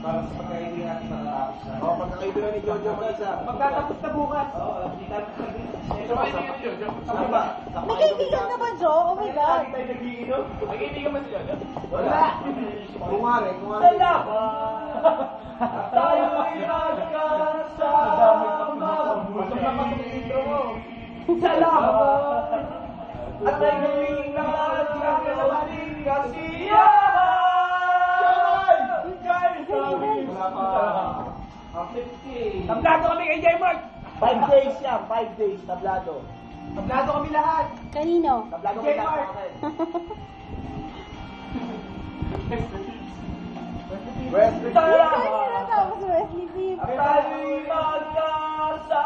Para sa pagkaibigan natin matatapos na. Oo, pagkakaibigan ni Jojo mag-isa. Magtatapos na bukas. Oo, hindi tayo Ito ba yung ni Jojo? Ano ba? May kaibigan ka ba, Jo? Oh my God. Hindi tayo nag-iinom. May kaibigan ba si Jojo? Wala. Kumare. Salamat! Tayo'y magkasama. Salamat! At ay gawing lahat ng ating kasiyahan! Kay kami sa 50. Tablado kami kay J. Mark! 5 days yan, 5 days, tablado. Tablado kami lahat! Kanino? Tablado Kay kami Mark. lahat. Wesley. Saan tapos Wesley Deep? At tayo'y magkasama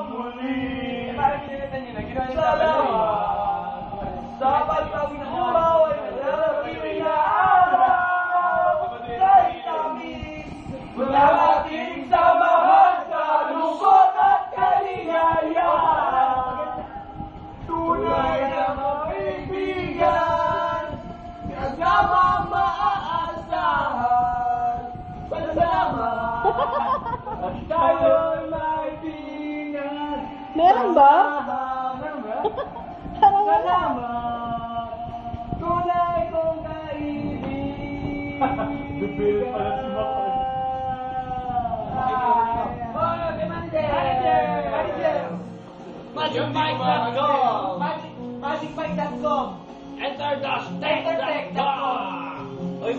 muli! Salamat! Dapat kami bumaw ay nalalaking na araw kay kami mula ating samahan sa lungkot at kaligayahan. Tunay na kaibigan, kasama maaasahan. Salamat! At tayo'y maibigan. Meron ba? Meron ba? Parang wala. Salamat, tunay kong kaibigan. Bibili pala si Makoy. Oh, Demande! Manager! MagicBike.com! MagicBike.com! EnterDashTech.com! Oy,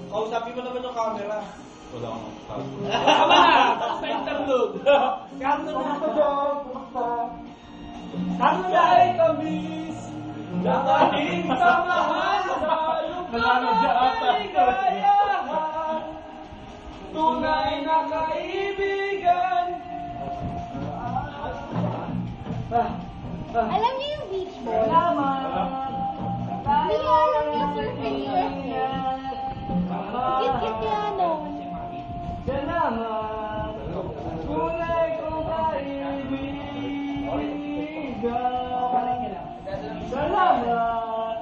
kausapin mo naman yung camera. Wala akong sabi. Tama na! Tapos na interlude! Kano na ako doon, pusta. Kano na ay tamis, nakaling samahan sa lungkot at kaligayahan. Tunay na kaibigan. Alam niyo yung beach ball? Salamat. Hindi ko alam yung surfing Wesley. Cute-cute niya nun. Salamat. Tunay kong kaibigan. Salamat.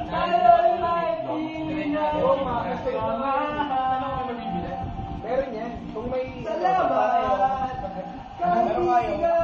Tayo'y maibigan. Samahan. Meron yan. Kung may... Salamat. Kaibigan.